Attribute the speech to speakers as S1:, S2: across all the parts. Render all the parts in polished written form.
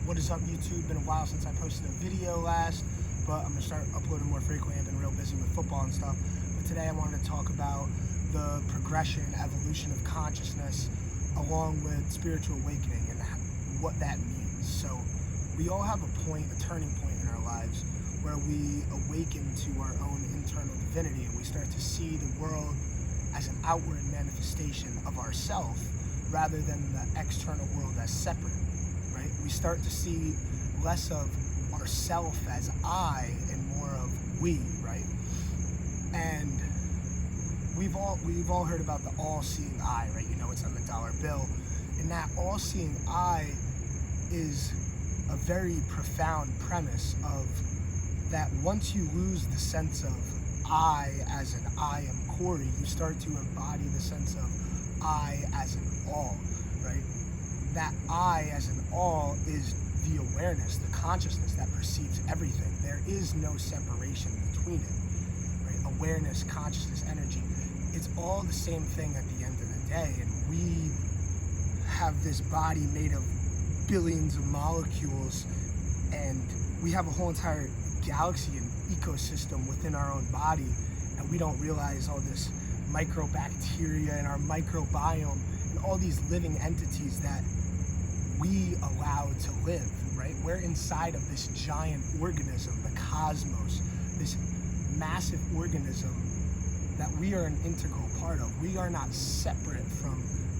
S1: What is up, YouTube? Been a while since I posted a video last, but I'm gonna start uploading more frequently. I've been real busy with football and stuff. But today I wanted to talk about the progression, evolution of consciousness along with spiritual awakening and what that means. So we all have a point, a turning point in our lives where we awaken to our own internal divinity and we start to see the world as an outward manifestation of ourself rather than the external world as separate. Right? We start to see less of ourself as I and more of we, right? And we've all heard about the all-seeing eye, right? You know, it's on the dollar bill. And that all-seeing eye is a very profound premise of that once you lose the sense of I as an I am Cory, you start to embody the sense of I as an all, right? That I as an all is the awareness, the consciousness that perceives everything. There is no separation between it, right? Awareness, consciousness, energy, it's all the same thing at the end of the day. And we have this body made of billions of molecules, and we have a whole entire galaxy and ecosystem within our own body, and we don't realize all this microbacteria and our microbiome and all these living entities that we allow to live, right? We're inside of this giant organism, the cosmos, this massive organism that we are an integral part of. We are not separate from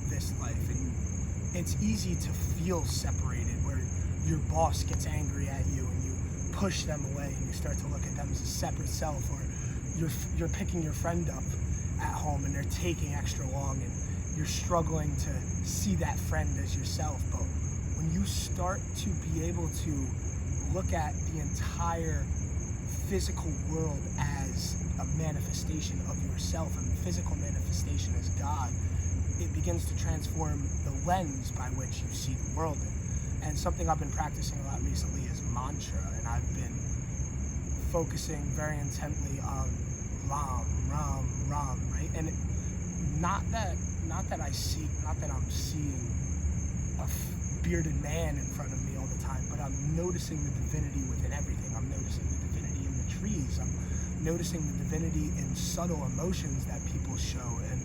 S1: this life, and it's easy to feel separated where your boss gets angry at you and you push them away and you start to look at them as a separate self, or you're picking your friend up at home and they're taking extra long and you're struggling to see that friend as yourself. But when you start to be able to look at the entire physical world as a manifestation of yourself, and the physical manifestation as God, it begins to transform the lens by which you see the world in. And something I've been practicing a lot recently is mantra, and I've been focusing very intently on Ram, Ram, Ram, right? And not that I'm seeing a bearded man in front of me all the time, but I'm noticing the divinity within everything. I'm noticing the divinity in the trees. I'm noticing the divinity in subtle emotions that people show, and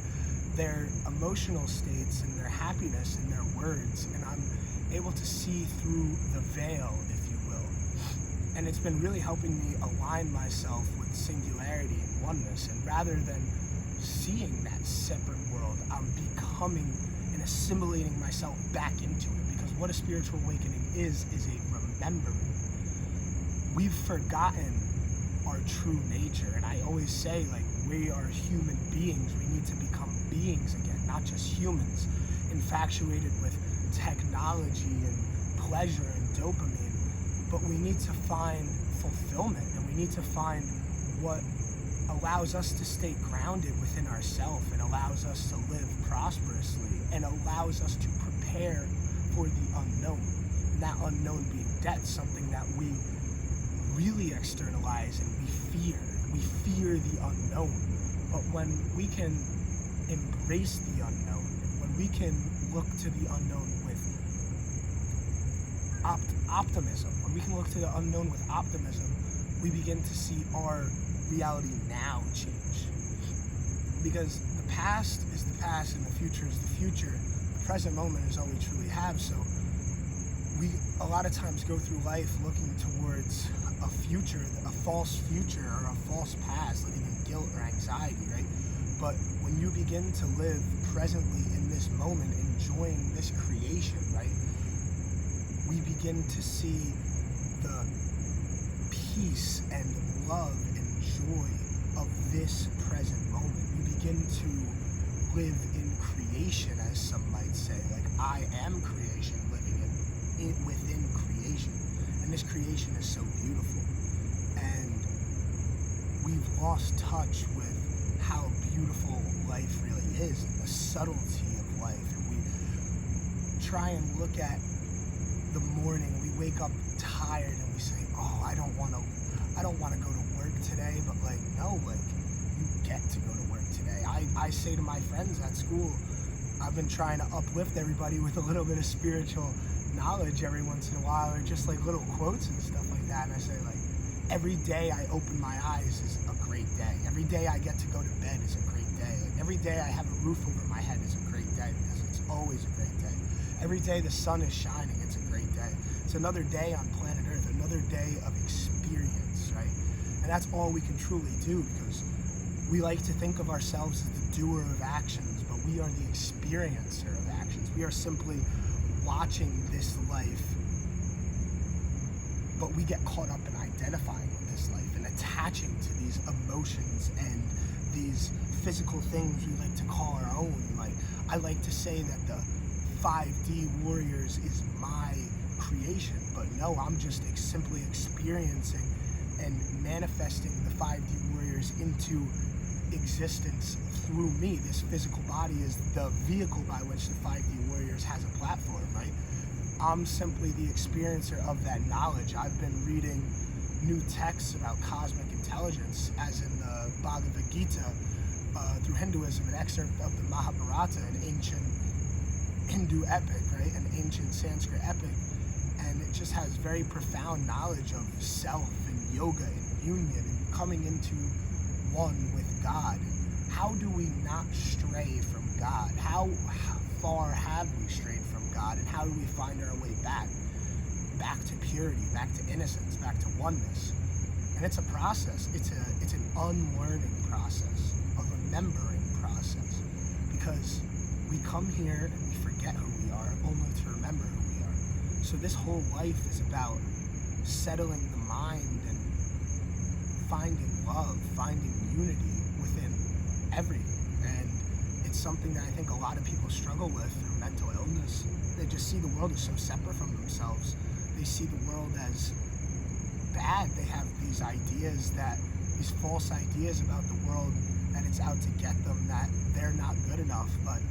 S1: their emotional states and their happiness and their words. And I'm able to see through the veil, if you will. And it's been really helping me align myself with singularity and oneness. And rather than seeing that separate world, I'm becoming and assimilating myself back into it. Because what a spiritual awakening is a remembering. We've forgotten our true nature. And I always say, like, we are human beings. We need to become beings again, not just humans, infatuated with technology and pleasure and dopamine. But we need to find fulfillment, and we need to find what allows us to stay grounded within ourselves and allows us to live prosperously and allows us to prepare for the unknown. And that unknown being death, something that we really externalize and we fear. We fear the unknown. But when we can embrace the unknown, when we can look to the unknown with optimism, when we can look to the unknown with optimism, we begin to see our reality now change. Because the past is the past and the future is the future. The present moment is all we truly have. So we a lot of times go through life looking towards a future, a false future or a false past, living in guilt or anxiety, right? But when you begin to live presently in this moment, enjoying this creation, right, we begin to see the peace and love and joy of this present moment. We begin to live in creation, as some might say. Like, I am creation, living within creation. And this creation is so beautiful. And we've lost touch with how beautiful life really is, and the subtlety of life. And we try and look at the morning, we wake up tired and we say, oh, I don't want to go to work today. But like, no, like, you get to go to work today. I say to my friends at school, I've been trying to uplift everybody with a little bit of spiritual knowledge every once in a while, or just like little quotes and stuff like that. And I say, like, every day I open my eyes is a great day. Every day I get to go to bed is a great day. Like, every day I have a roof over my head is a great day, because it's always a great day. Every day the sun is shining, it's a great day. It's another day on planet Earth, another day of experience, right? And that's all we can truly do, because we like to think of ourselves as the doer of actions, but we are the experiencer of actions. We are simply watching this life, but we get caught up in identifying with this life and attaching to these emotions and these physical things we like to call our own. Like, I like to say that the 5D warriors is my creation, but no, I'm just simply experiencing and manifesting the 5D warriors into existence through me. This physical body is the vehicle by which the 5D warriors has a platform, right? I'm simply the experiencer of that knowledge. I've been reading new texts about cosmic intelligence, as in the Bhagavad Gita, through Hinduism, an excerpt of the Mahabharata, an ancient Hindu epic, right? An ancient Sanskrit epic. And it just has very profound knowledge of self and yoga and union and coming into one with God. How do we not stray from God? How far have we strayed from God, and how do we find our way back to purity, back to innocence, back to oneness? And it's a process. It's an unlearning process, a remembering process, because we come here and we forget who we are, only to remember who we are. So this whole life is about settling the mind and finding love, finding unity within everything. And it's something that I think a lot of people struggle with through mental illness. They just see the world as so separate from themselves. They see the world as bad. They have these ideas, these false ideas about the world, that it's out to get them, that they're not good enough, but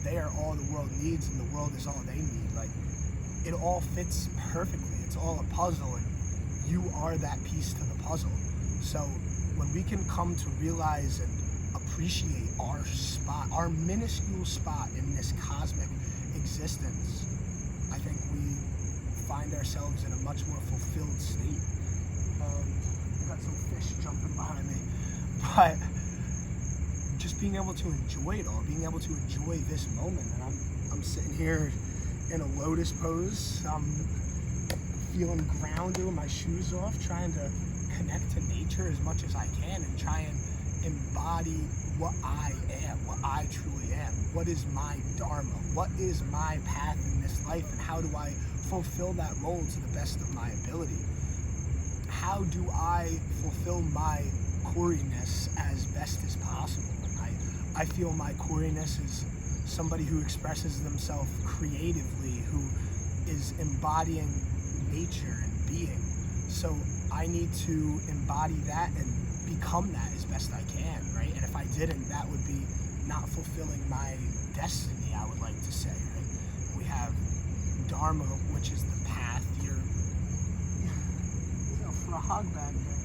S1: they are all the world needs, and the world is all they need. Like, it all fits perfectly. It's all a puzzle, and you are that piece to the puzzle. So when we can come to realize and appreciate our spot, our minuscule spot in this cosmic existence, I think we find ourselves in a much more fulfilled state. I've got some fish jumping behind me, but just being able to enjoy it all, being able to enjoy this moment. And I'm sitting here in a lotus pose. I'm feeling grounded with my shoes off, trying to connect to nature as much as I can and try and embody what I am, what I truly am. What is my dharma? What is my path in this life, and how do I fulfill that role to the best of my ability? How do I fulfill my Coriness as best as possible? And I feel my Coriness is somebody who expresses themselves creatively, who is embodying nature and being. So I need to embody that and become that as best I can, right? And if I didn't, that would be not fulfilling my destiny, I would like to say, right? We have dharma, which is the path. There's a frog back there,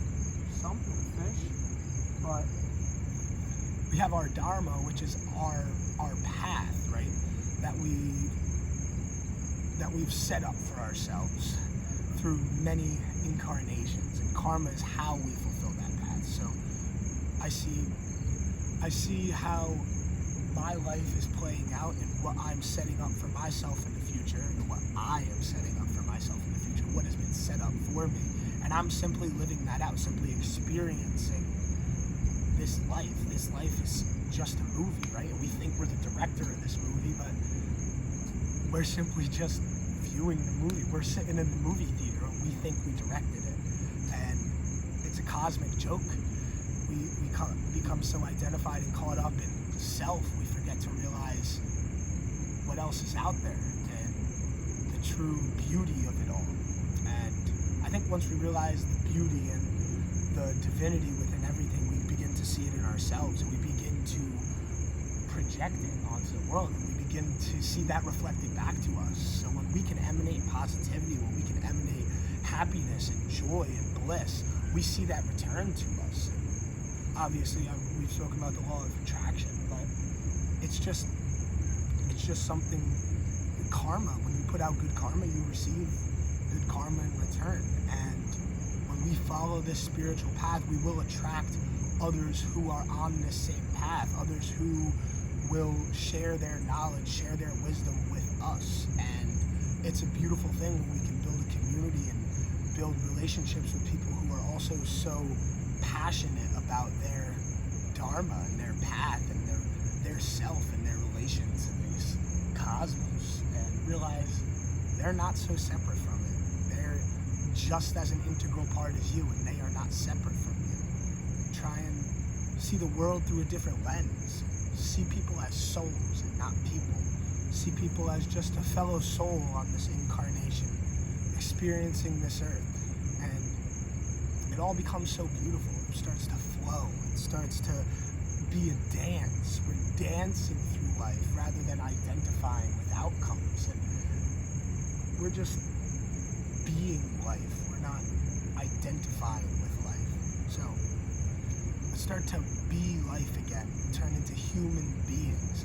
S1: something, fish. But we have our dharma, which is our path, right? That we've set up for ourselves through many incarnations, and karma is how we fulfill that path. So I see how my life is playing out and what I'm setting up for myself in the future, and what I am setting up for myself in the future, what has been set up for me. And I'm simply living that out, simply experiencing this life. This life is just a movie, right? And we think we're the director of this movie, but we're simply just viewing the movie. We're sitting in the movie theater and we think we directed it. And it's a cosmic joke. We become so identified and caught up in self, we forget to realize what else is out there and the true beauty of it all. And I think once we realize the beauty and the divinity within everything, we begin to see it in ourselves, and we begin to project it onto the world, and we begin to see that reflected back to us. So when we can emanate positivity, when we can emanate happiness and joy and bliss, we see that return to us. And obviously, we've spoken about the law of attraction, but it's just something karma. When you put out good karma, you receive good karma in return. And when we follow this spiritual path, we will attract others who are on this same path, others who will share their knowledge, share their wisdom with us. And it's a beautiful thing when we can build a community and build relationships with people who are also so passionate about their dharma and their path and their self and their relation to this cosmos, and realize they're not so separate from it. They're just as an integral part as you, and they are not separate from you. Try and see the world through a different lens. See people as souls and not people. See people as just a fellow soul on this incarnation, experiencing this earth. And it all becomes so beautiful. It starts to flow. It starts to be a dance. We're dancing through life rather than identifying with outcomes. And we're just being life. We're not identifying with life. So let's start to be life again, turn into human beings,